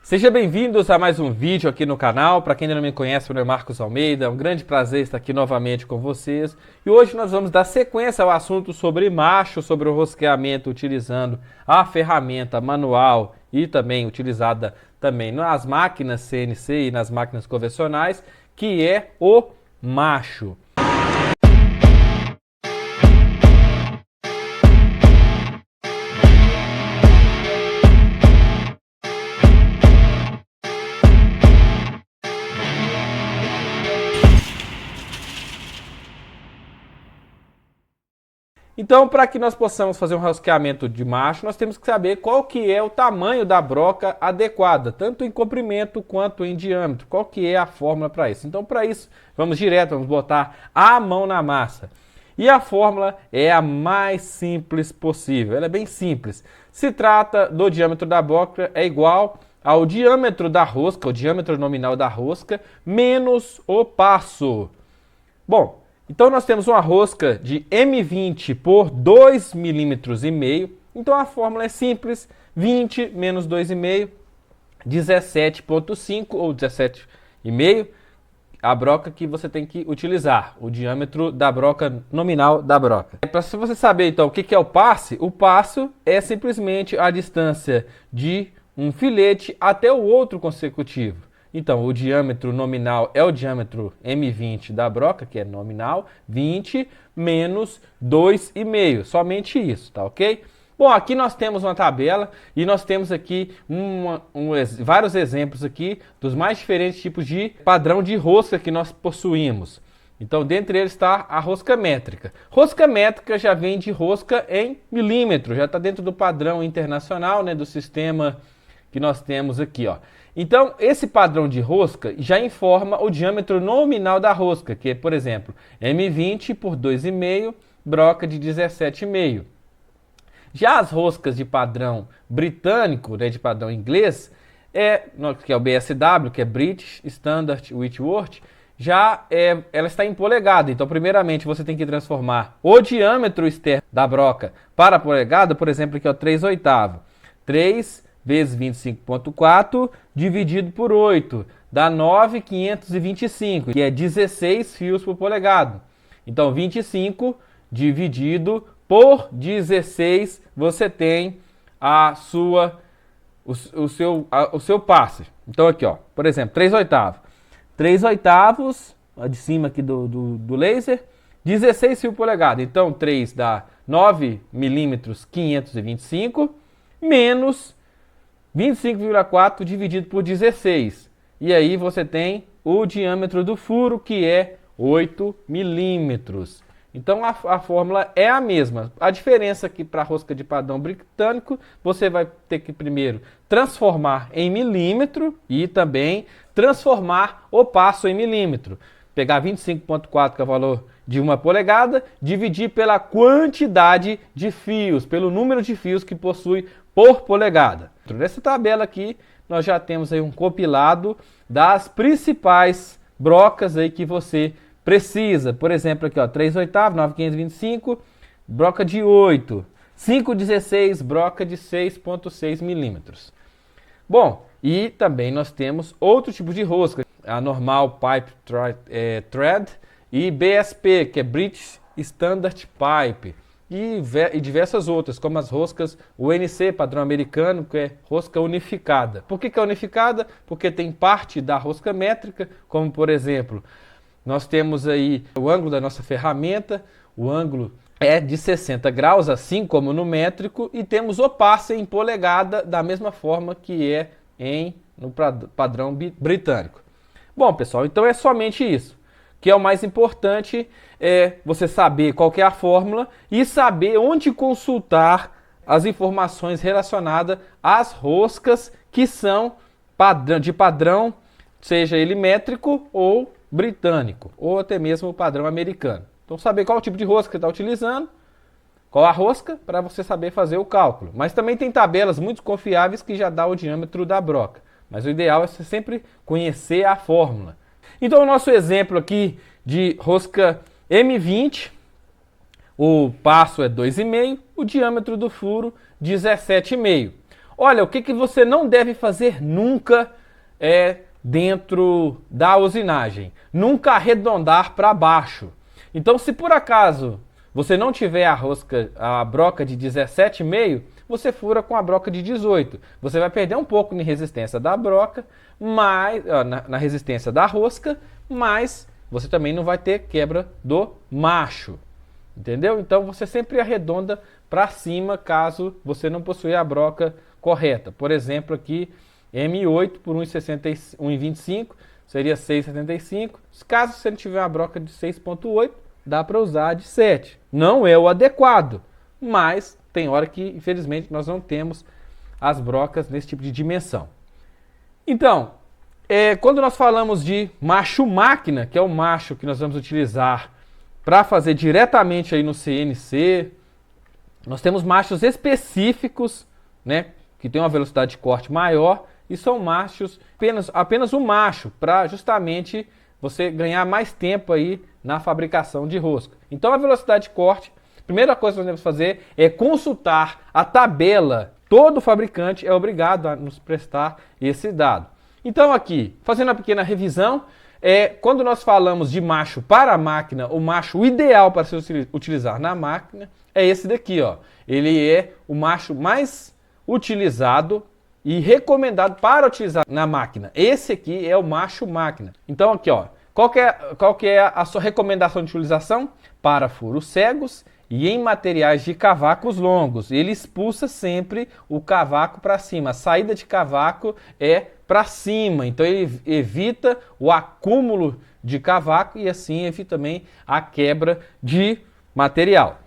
Sejam bem-vindos a mais um vídeo aqui no canal. Para quem ainda não me conhece, meu nome é Marcos Almeida. É um grande prazer estar aqui novamente com vocês. E hoje nós vamos dar sequência ao assunto sobre macho, sobre o rosqueamento utilizando a ferramenta manual e também utilizada também nas máquinas CNC e nas máquinas convencionais, que é o macho. Então, para que nós possamos fazer um rosqueamento de macho, nós temos que saber qual que é o tamanho da broca adequada, tanto em comprimento quanto em diâmetro. Qual que é a fórmula para isso? Então, para isso, vamos direto, vamos botar a mão na massa. E a fórmula é a mais simples possível, ela é bem simples. Se trata do diâmetro da broca, é igual ao diâmetro da rosca, o diâmetro nominal da rosca, menos o passo. Bom, então nós temos uma rosca de M20 por 2,5 mm. Então a fórmula é simples, 20 menos 2,5, 17,5 ou 17,5, a broca que você tem que utilizar, o diâmetro da broca nominal da broca. Para você saber então o que é o passe é simplesmente a distância de um filete até o outro consecutivo. Então, o diâmetro nominal é o diâmetro M20 da broca, que é nominal, 20 menos 2,5, somente isso, tá ok? Bom, aqui nós temos uma tabela e nós temos aqui vários exemplos aqui dos mais diferentes tipos de padrão de rosca que nós possuímos. Então, dentre eles está a rosca métrica. Rosca métrica já vem de rosca em milímetro, já está dentro do padrão internacional, né, do sistema que nós temos aqui, ó. Então, esse padrão de rosca já informa o diâmetro nominal da rosca, que é, por exemplo, M20 por 2,5, broca de 17,5. Já as roscas de padrão britânico, né, de padrão inglês, que é o BSW, que é British Standard Whitworth, ela está em polegada. Então, primeiramente, você tem que transformar o diâmetro externo da broca para a polegada, por exemplo, aqui é o 3/8. 3 vezes 25,4 dividido por 8, dá 9,525, que é 16 fios por polegada. Então, 25 dividido por 16, você tem o seu passe. Então, aqui, ó, por exemplo, 3/8. 3/8, de cima aqui do laser, 16 fios por polegada. Então, 3 dá 9 milímetros 525, menos 25,4 dividido por 16. E aí você tem o diâmetro do furo, que é 8 milímetros. Então a fórmula é a mesma. A diferença aqui para a rosca de padrão britânico, você vai ter que primeiro transformar em milímetro e também transformar o passo em milímetro. Pegar 25,4, que é o valor de uma polegada, dividir pela quantidade de fios, pelo número de fios que possui por polegada. Nessa tabela aqui, nós já temos aí um compilado das principais brocas aí que você precisa. Por exemplo, aqui, ó, 3/8, 9,525, broca de 8, 5,16, broca de 6,6 milímetros. Bom, e também nós temos outro tipo de rosca, a normal Pipe Thread e BSP, que é British Standard Pipe. E diversas outras, como as roscas UNC, padrão americano, que é rosca unificada. Por que é unificada? Porque tem parte da rosca métrica, como por exemplo, nós temos aí o ângulo da nossa ferramenta, o ângulo é de 60 graus, assim como no métrico, e temos o passe em polegada, da mesma forma que é no padrão britânico. Bom, pessoal, então é somente isso. Que é o mais importante é você saber qual que é a fórmula e saber onde consultar as informações relacionadas às roscas que são de padrão, seja ele métrico ou britânico, ou até mesmo o padrão americano. Então saber qual tipo de rosca você está utilizando, qual a rosca, para você saber fazer o cálculo. Mas também tem tabelas muito confiáveis que já dá o diâmetro da broca. Mas o ideal é você sempre conhecer a fórmula. Então, o nosso exemplo aqui de rosca M20, o passo é 2,5, o diâmetro do furo 17,5. Olha, o que, que você não deve fazer nunca dentro da usinagem? Nunca arredondar para baixo. Então, se por acaso você não tiver a broca de 17,5, você fura com a broca de 18. Você vai perder um pouco na resistência da broca, mas, na resistência da rosca, mas você também não vai ter quebra do macho. Entendeu? Então você sempre arredonda para cima caso você não possua a broca correta. Por exemplo, aqui M8 por 1,25 seria 6,75. Caso você não tiver uma broca de 6,8, dá para usar de 7. Não é o adequado, mas tem hora que, infelizmente, nós não temos as brocas nesse tipo de dimensão. Então, quando nós falamos de macho máquina, que é o macho que nós vamos utilizar para fazer diretamente aí no CNC, nós temos machos específicos, né, que tem uma velocidade de corte maior, e são machos, apenas um macho, para justamente você ganhar mais tempo aí na fabricação de rosca. Então a velocidade de corte, a primeira coisa que nós devemos fazer é consultar a tabela. Todo fabricante é obrigado a nos prestar esse dado. Então aqui, fazendo uma pequena revisão, quando nós falamos de macho para a máquina, o macho ideal para se utilizar na máquina é esse daqui, ó. Ele é o macho mais utilizado e recomendado para utilizar na máquina. Esse aqui é o macho máquina. Então aqui, ó, qual que é a sua recomendação de utilização? Para furos cegos e em materiais de cavacos longos. Ele expulsa sempre o cavaco para cima. A saída de cavaco é para cima. Então ele evita o acúmulo de cavaco e assim evita também a quebra de material.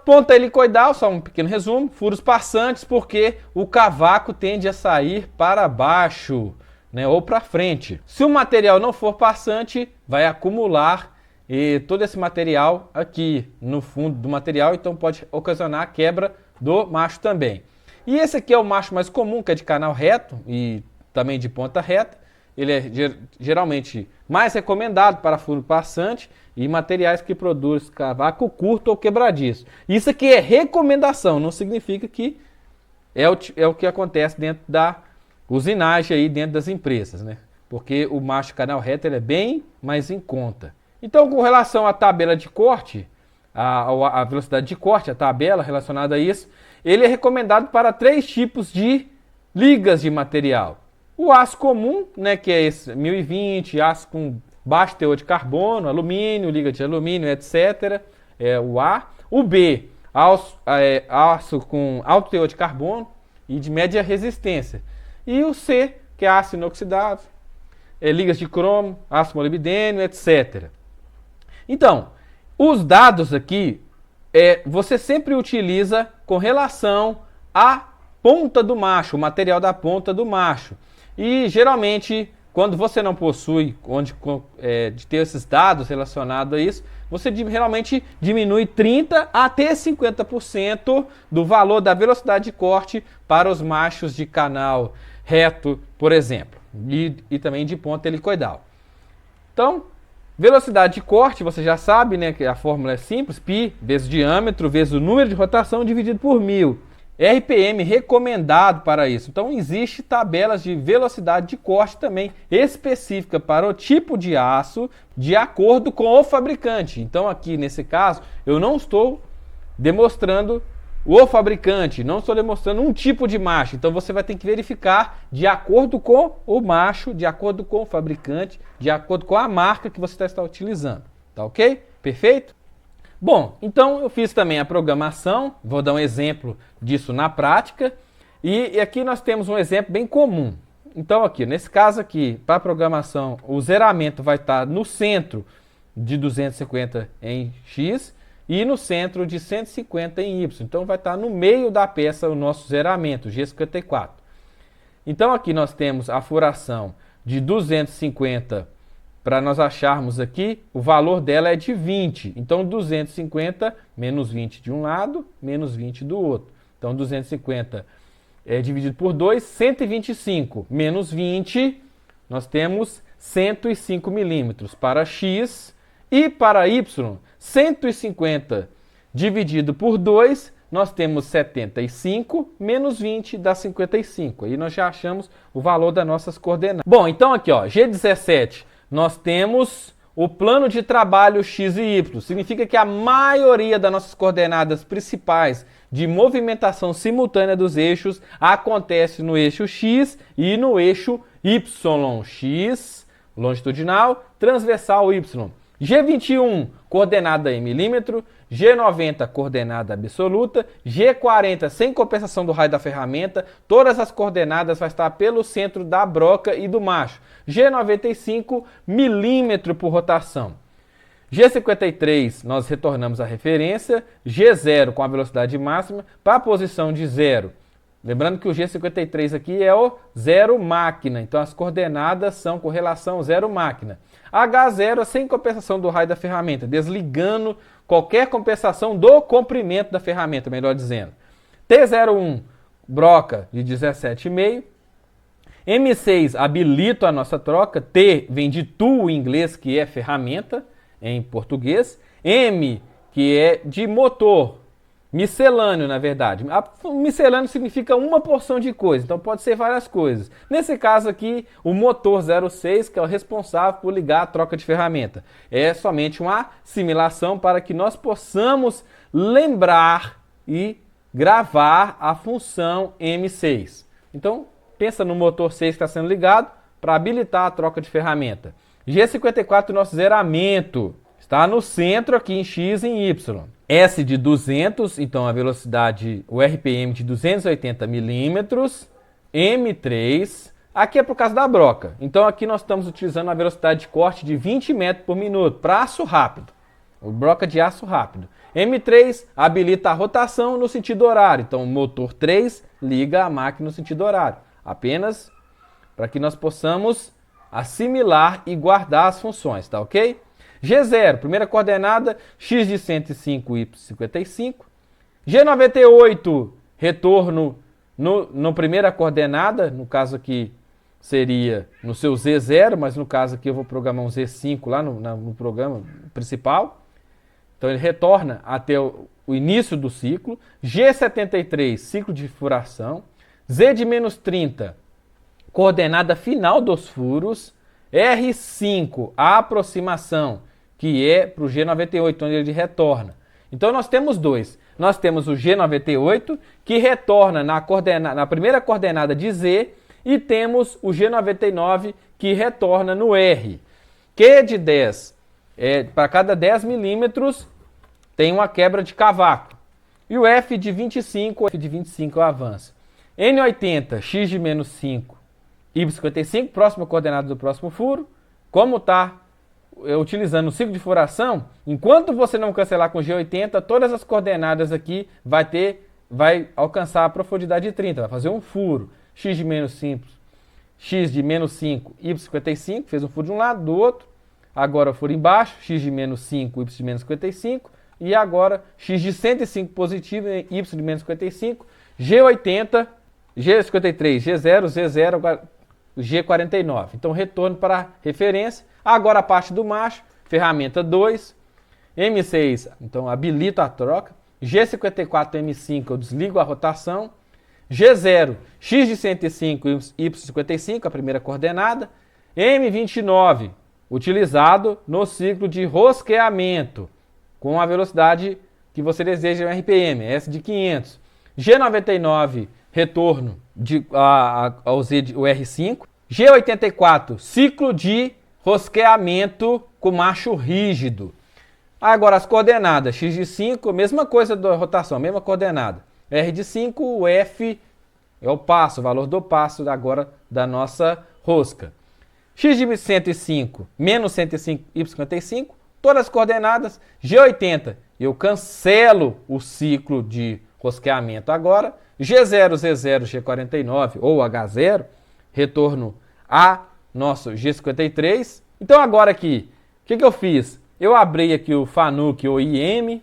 Ponta helicoidal, só um pequeno resumo, furos passantes, porque o cavaco tende a sair para baixo, né, ou para frente. Se o material não for passante, vai acumular todo esse material aqui no fundo do material, então pode ocasionar a quebra do macho também. E esse aqui é o macho mais comum, que é de canal reto e também de ponta reta. Ele é geralmente mais recomendado para furo passante e materiais que produzem cavaco curto ou quebradiço. Isso aqui é recomendação, não significa que é o que acontece dentro da usinagem aí dentro das empresas, né? Porque o macho canal reto ele é bem mais em conta. Então, com relação à tabela de corte, a velocidade de corte, a tabela relacionada a isso, ele é recomendado para 3 tipos de ligas de material. O aço comum, né, que é esse 1020, aço com baixo teor de carbono, alumínio, liga de alumínio, etc. É o A. O B, aço com alto teor de carbono e de média resistência. E o C, que é aço inoxidável, ligas de cromo, aço molibdênio, etc. Então, os dados aqui, você sempre utiliza com relação à ponta do macho, o material da ponta do macho. E geralmente, quando você não possui de ter esses dados relacionados a isso, você realmente diminui 30% até 50% do valor da velocidade de corte para os machos de canal reto, por exemplo, e também de ponta helicoidal. Então, velocidade de corte, você já sabe, né, que a fórmula é simples, π vezes o diâmetro vezes o número de rotação dividido por 1000. RPM recomendado para isso. Então, existe tabelas de velocidade de corte também específica para o tipo de aço de acordo com o fabricante. Então, aqui nesse caso, eu não estou demonstrando o fabricante, não estou demonstrando um tipo de macho. Então, você vai ter que verificar de acordo com o macho, de acordo com o fabricante, de acordo com a marca que você está utilizando. Tá ok? Perfeito? Bom, então eu fiz também a programação, vou dar um exemplo disso na prática, e aqui nós temos um exemplo bem comum. Então aqui, nesse caso aqui, para a programação, o zeramento vai estar no centro de 250 em X e no centro de 150 em Y. Então vai estar no meio da peça o nosso zeramento, G54. Então aqui nós temos a furação de 250. Para nós acharmos aqui, o valor dela é de 20. Então, 250 menos 20 de um lado, menos 20 do outro. Então, 250 dividido por 2, 125 menos 20, nós temos 105 milímetros para X. E para Y, 150 dividido por 2 nós temos 75 menos 20 dá 55. Aí nós já achamos o valor das nossas coordenadas. Bom, então aqui, ó, G17, nós temos o plano de trabalho x e y. Significa que a maioria das nossas coordenadas principais de movimentação simultânea dos eixos acontece no eixo x e no eixo y. X, longitudinal, transversal y. G21, coordenada em milímetro. G90, coordenada absoluta. G40, sem compensação do raio da ferramenta. Todas as coordenadas vão estar pelo centro da broca e do macho. G95, milímetro por rotação. G53, nós retornamos a referência. G0, com a velocidade máxima, para a posição de 0. Lembrando que o G53 aqui é o zero máquina, então as coordenadas são com relação ao zero máquina. H0 é sem compensação do raio da ferramenta, desligando qualquer compensação do comprimento da ferramenta, melhor dizendo. T01, broca de 17,5. M6, habilito a nossa troca. T vem de tool em inglês, que é ferramenta em português. M, que é de motor. Miscelâneo, na verdade. Miscelâneo significa uma porção de coisa, então pode ser várias coisas. Nesse caso aqui, o motor 06, que é o responsável por ligar a troca de ferramenta. É somente uma assimilação para que nós possamos lembrar e gravar a função M6. Então, pensa no motor 6 que está sendo ligado para habilitar a troca de ferramenta. G54, nosso zeramento. Está no centro aqui em X e em Y. S de 200, então a velocidade, o RPM de 280 milímetros. M3, aqui é por causa da broca. Então aqui nós estamos utilizando a velocidade de corte de 20 metros por minuto, para aço rápido. O broca de aço rápido. M3 habilita a rotação no sentido horário. Então o motor 3 liga a máquina no sentido horário. Apenas para que nós possamos assimilar e guardar as funções, tá ok? G0, primeira coordenada, x de 105, y 55. G98, retorno no primeira coordenada, no caso aqui seria no seu Z0, mas no caso aqui eu vou programar um Z5 lá no programa principal. Então ele retorna até o início do ciclo. G73, ciclo de furação. Z de menos 30, coordenada final dos furos. R5, a aproximação, que é para o G98, onde ele retorna. Então nós temos dois. Nós temos o G98, que retorna na primeira coordenada de Z, e temos o G99, que retorna no R. Q de 10, para cada 10 milímetros, tem uma quebra de cavaco. E o F de 25 é o avanço. N80, x de menos 5, Y55, próxima coordenada do próximo furo. Como está utilizando o ciclo de furação, enquanto você não cancelar com G80, todas as coordenadas aqui vai alcançar a profundidade de 30, vai fazer um furo. X de menos 5, x de menos 5, Y55, fez um furo de um lado, do outro. Agora o furo embaixo, x de menos 5, Y de menos 55. E agora x de 105 positivo, Y de menos 55. G80, G53, G0, Z0, agora G49. Então, retorno para a referência. Agora a parte do macho, ferramenta 2. M6, então habilito a troca. G54, M5, eu desligo a rotação. G0, x de 105, Y55, a primeira coordenada. M29, utilizado no ciclo de rosqueamento, com a velocidade que você deseja em RPM, S de 500. G99, retorno ao Z, o R5. G84, ciclo de rosqueamento com macho rígido. Agora as coordenadas, x de 5, mesma coisa da rotação, mesma coordenada. R de 5, o F é o passo, o valor do passo agora da nossa rosca. X de 105, menos 105, Y55, todas as coordenadas. G80, eu cancelo o ciclo de rosqueamento agora. G0, Z0, G49 ou H0, retorno a nosso G53. Então agora aqui, o que eu fiz? Eu abri aqui o Fanuc ou IM,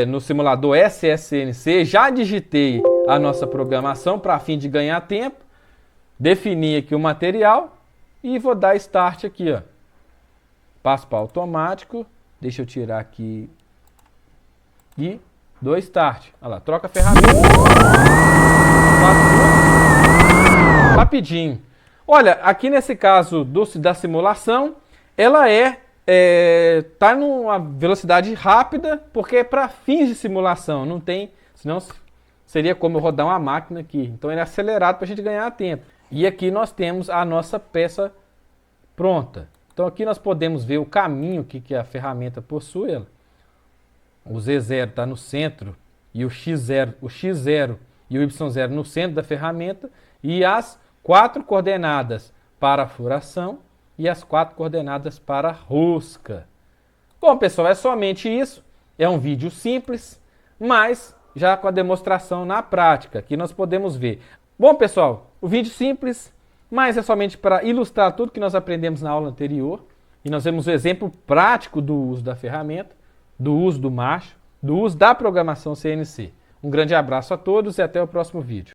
no simulador SSNC, já digitei a nossa programação para fim de ganhar tempo, defini aqui o material e vou dar Start aqui, ó. Passo para automático, deixa eu tirar aqui e dou Start. Olha lá, troca a ferramenta. Rapidinho. Olha, aqui nesse caso da simulação, ela tá numa velocidade rápida, porque é para fins de simulação, não tem, senão seria como eu rodar uma máquina aqui. Então ele é acelerado para a gente ganhar tempo. E aqui nós temos a nossa peça pronta. Então aqui nós podemos ver o caminho que a ferramenta possui. Ela. O Z0 está no centro e o X0 e o Y0 no centro da ferramenta e as 4 coordenadas para a furação e as 4 coordenadas para a rosca. Bom, pessoal, é somente isso. É um vídeo simples, mas já com a demonstração na prática, que nós podemos ver. Bom, pessoal, o vídeo simples, mas é somente para ilustrar tudo que nós aprendemos na aula anterior. E nós vemos o exemplo prático do uso da ferramenta, do uso do macho, do uso da programação CNC. Um grande abraço a todos e até o próximo vídeo.